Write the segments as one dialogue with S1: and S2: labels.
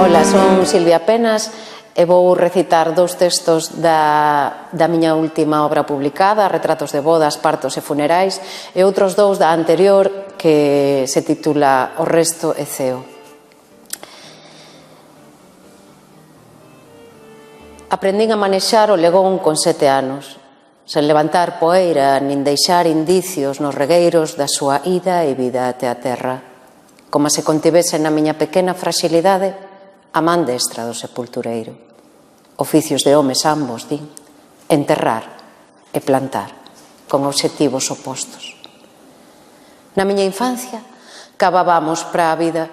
S1: Ola, son Silvia Penas e vou recitar dous textos da miña última obra publicada, Retratos de bodas, partos e funerais, e outros dous da anterior que se titula O resto é ceo. Aprendín a manexar o legón con 7 anos, sen levantar poeira nin deixar indicios nos regueiros da súa ida e vida até a terra, como se contivese na miña pequena fragilidade a man destra do sepultureiro. Oficios de homes ambos, din, enterrar e plantar, con obxectivos opostos. Na miña infancia, cabábamos para a vida.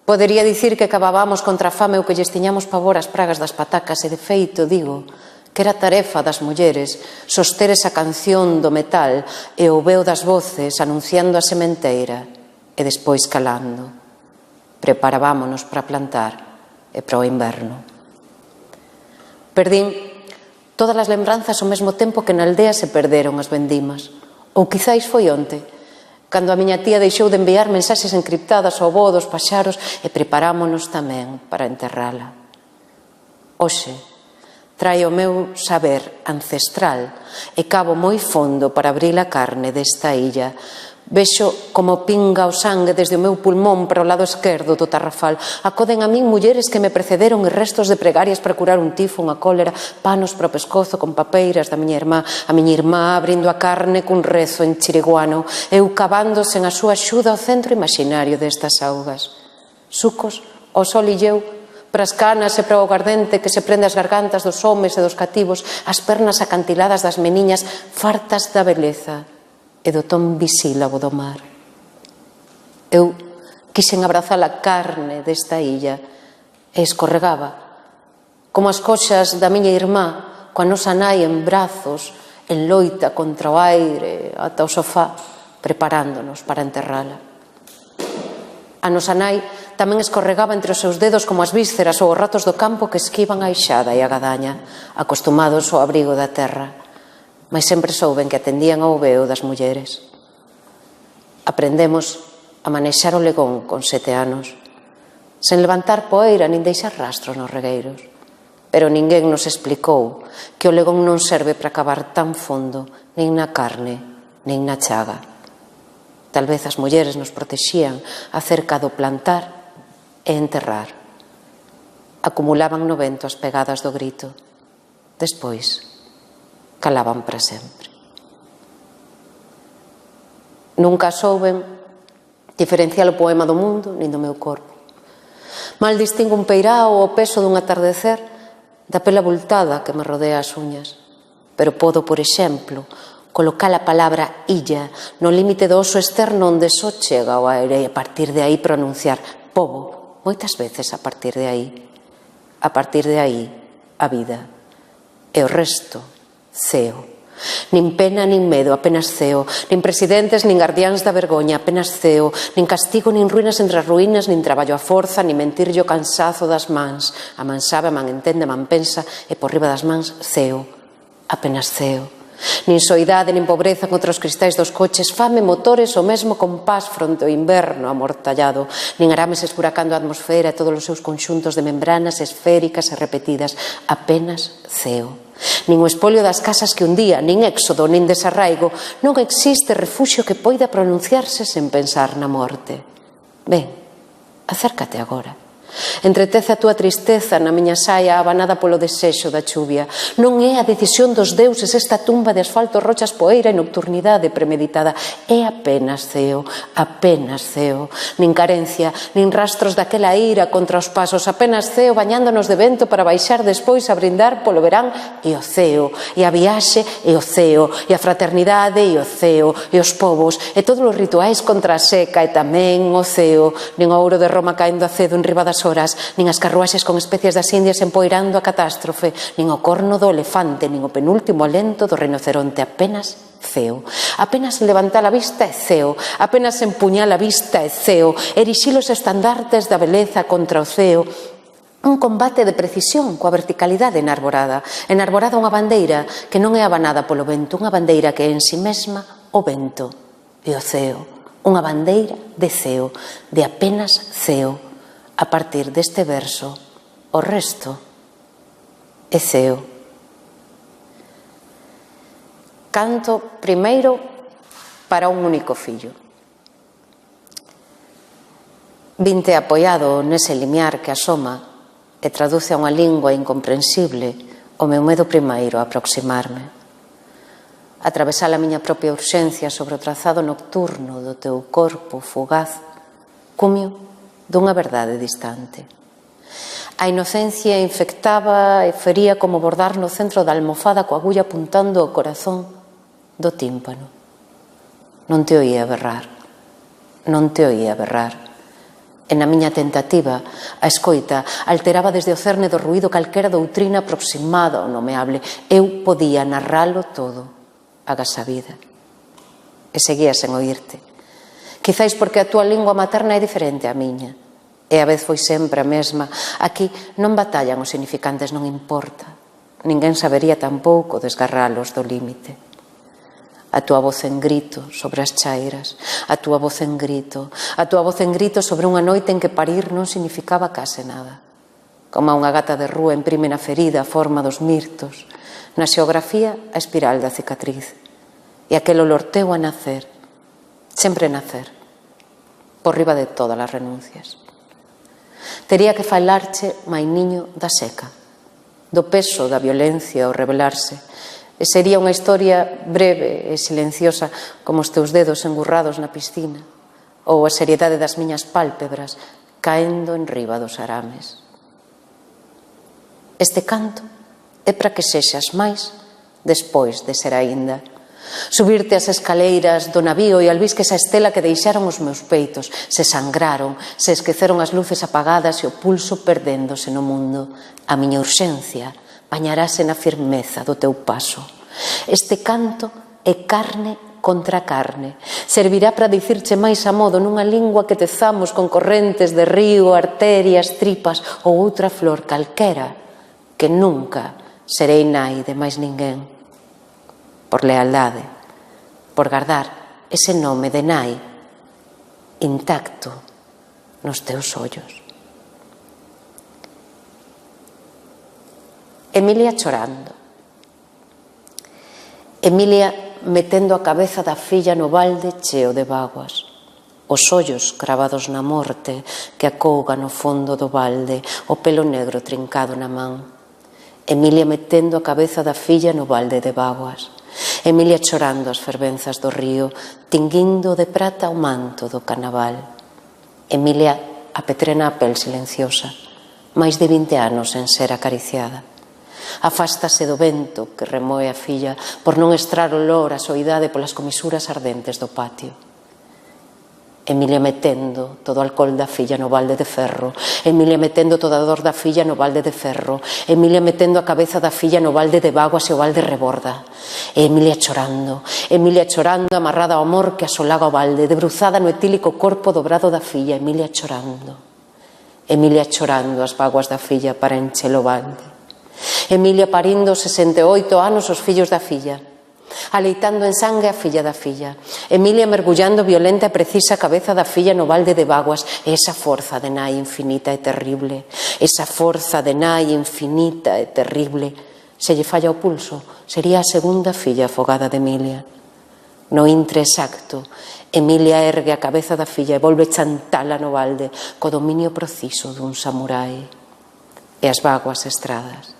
S1: Podería dicir que cabábamos contra a fame ou que lles tiñamos pavor ás pragas das patacas e, de feito, digo que era tarefa das mulleres soster esa canción do metal e o veo das voces anunciando a sementeira e despois calando. Preparábámonos para plantar e para o inverno. Perdín todas as lembranzas ao mesmo tempo que na aldea se perderon as vendimas. Ou quizáis foi onte, cando a miña tía deixou de enviar mensaxes encriptadas ao voo dos paxaros e preparámonos tamén para enterrala. Hoxe, trae o meu saber ancestral e cabo moi fondo para abrir a carne desta illa. Vexo como pinga o sangue desde o meu pulmón para o lado esquerdo do tarrafal. Acoden a min mulleres que me precederon e restos de pregarias para curar un tifo, unha cólera, panos para o pescozo con papeiras da miña irmá, a miña irmá abrindo a carne cun rezo en chiriguano, eu cavando sen a súa axuda o centro imaginario destas augas. Sucos, o sol illeu, para as canas e para o gardente que se prende as gargantas dos homes e dos cativos, as pernas acantiladas das meniñas fartas da beleza e do ton bisílabo do mar. Eu quixen abrazar a carne desta illa e escorregaba, como as coxas da miña irmá, coa nosa nai en brazos, en loita contra o aire, ata o sofá, preparándonos para enterrala. A nosa nai tamén escorregaba entre os seus dedos como as vísceras ou os ratos do campo que esquivan a ixada e a gadaña, acostumados ao abrigo da terra. Mas sempre souben que atendían ao veo das mulleres. Aprendemos a manexar o legón con 7 anos, sen levantar poeira nin deixar rastros nos regueiros. Pero ninguén nos explicou que o legón non serve para cavar tan fondo, nin na carne, nin na chaga. Tal vez as mulleres nos protexían acerca do plantar e enterrar. Acumulaban no vento as pegadas do grito. Despois, calaban para sempre. Nunca souben diferenciar o poema do mundo nin do meu corpo. Mal distingo un peirao ou o peso dun atardecer da pela abultada que me rodea as uñas. Pero podo, por exemplo, colocar a palabra illa no límite do oso externo onde só chega o aire e a partir de aí pronunciar pobo, moitas veces a partir de aí. A partir de aí, a vida. E o resto, ceo. Nin pena nin medo, apenas ceo. Nin presidentes nin guardiáns da vergoña, apenas ceo. Nin castigo nin ruínas entre as ruínas, nin traballo a forza, nin mentirlle o cansazo das mans. A man sabe, a man entende, a man pensa, e por riba das mans, ceo. Apenas ceo. Nin soidade, nin pobreza contra os cristais dos coches, fame, motores, o mesmo compás fronte ao inverno amortallado, nin arames esfuracando a atmosfera e todos os seus conxuntos de membranas esféricas e repetidas, apenas ceo. Nin o espolio das casas que un día, nin éxodo, nin desarraigo, non existe refuxio que poida pronunciarse sen pensar na morte. Ben, acércate agora. Entretece a túa tristeza na miña saia abanada polo desexo da chuvia. Non é a decisión dos deuses esta tumba de asfalto, rochas, poeira e nocturnidade premeditada. É apenas ceo, apenas ceo. Nin carencia, nin rastros daquela ira contra os pasos. Apenas ceo bañándonos de vento para baixar despois a brindar polo verán e o ceo. E a viaxe e o ceo. E a fraternidade e o ceo. E os povos e todos os rituais contra a seca e tamén o ceo. Nin o ouro de Roma caendo a cedo en riba das horas, nin as carruaxes con especies das Indias empoirando a catástrofe, nin o corno do elefante, nin o penúltimo alento do rinoceronte, apenas ceo. Apenas levantar a vista é ceo, apenas empuñar a vista é ceo, erixir os estandartes da beleza contra o ceo, un combate de precisión coa verticalidade enarborada unha bandeira que non é abanada polo vento, unha bandeira que é en si mesma o vento e o ceo, unha bandeira de ceo, de apenas ceo, a partir deste verso, o resto é ceo. Canto primeiro para un único fillo. Vinte apoiado nese limiar que asoma e traduce a unha lingua incomprensible o meu medo primeiro a aproximarme. Atravesar a miña propia urxencia sobre o trazado nocturno do teu corpo fugaz, cumio dunha verdade distante. A inocencia infectaba e fería como bordar no centro da almofada coa agulla apuntando ao corazón do tímpano. Non te oía berrar, non te oía berrar. E na miña tentativa, a escoita alteraba desde o cerne do ruído calquera doutrina aproximada ao nomeable. Eu podía narralo todo, agás a vida. E seguía sen oírte. Quizáis porque a túa lingua materna é diferente á miña. E a vez foi sempre a mesma. Aquí non batallan os significantes, non importa. Ninguén sabería tampouco desgarralos do límite. A túa voz en grito sobre as chairas, a túa voz en grito sobre unha noite en que parir non significaba case nada. Como a unha gata de rúa imprime na ferida a forma dos mirtos, na xeografía a espiral da cicatriz. E aquel olor teu a nacer, sempre nacer, por riba de todas as renuncias. Tería que falarche, mainiño, da seca, do peso da violencia ao rebelarse. E sería unha historia breve e silenciosa como os teus dedos engurrados na piscina ou a seriedade das miñas pálpebras caendo en riba dos arames. Este canto é para que sexas máis despois de ser aínda. Subirte as escaleiras do navío e albisques a estela que deixaron os meus peitos, se sangraron, se esqueceron as luces apagadas e o pulso perdéndose no mundo. A miña urxencia bañarase na firmeza do teu paso. Este canto é carne contra carne. Servirá para dicirche máis a modo nunha lingua que tezamos con correntes de río, arterias, tripas ou outra flor calquera, que nunca serei nai de máis ninguén. Por lealdade, por guardar ese nome de nai intacto nos teus ollos. Emilia chorando. Emilia metendo a cabeza da filla no balde cheo de bágoas. Os ollos cravados na morte que acouga no fondo do balde, o pelo negro trincado na man. Emilia metendo a cabeza da filla no balde de bágoas. Emilia chorando as fervenzas do río, tinguindo de prata o manto do carnaval. Emilia apetrena a pel silenciosa, máis de 20 anos sen ser acariciada. Afástase do vento que remoe a filla por non estrar olor a soidade polas comisuras ardentes do patio. Emilia metendo todo o alcohol da filla no balde de ferro. Emilia metendo toda a dor da filla no balde de ferro. Emilia metendo a cabeza da filla no balde de bágoas e o balde reborda. E Emilia chorando, amarrada ao amor que asolaga o balde, debruzada no etílico corpo dobrado da filla. Emilia chorando as bágoas da filla para enchelo balde. Emilia parindo 68 anos os fillos da filla, aleitando en sangue a filla da filla. Emilia mergullando violenta e precisa a cabeza da filla no balde de bágoas. E esa forza de nai infinita e terrible, se lle falla o pulso, sería a segunda filla afogada de Emilia. No intre exacto, Emilia ergue a cabeza da filla e volve chantala no balde co dominio preciso dun samurái. E as bágoas estradas.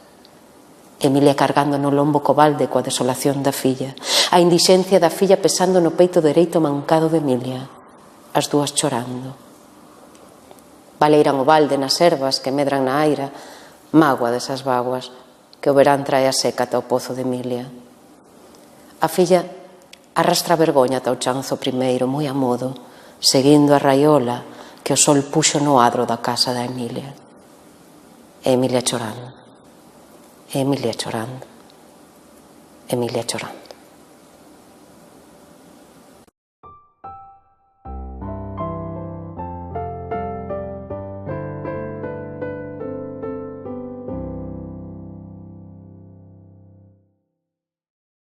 S1: Emilia cargando no lombo co balde coa desolación da filla, a indixencia da filla pesando no peito dereito mancado de Emilia, as dúas chorando. Baleiran o balde nas ervas que medran na aira, mágoa desas bágoas que o verán trae a seca ata o pozo de Emilia. A filla arrastra a vergoña ata o chanzo primeiro, moi a modo, seguindo a raiola que o sol puxo no adro da casa da Emilia. E Emilia chorando. Emilia chorando.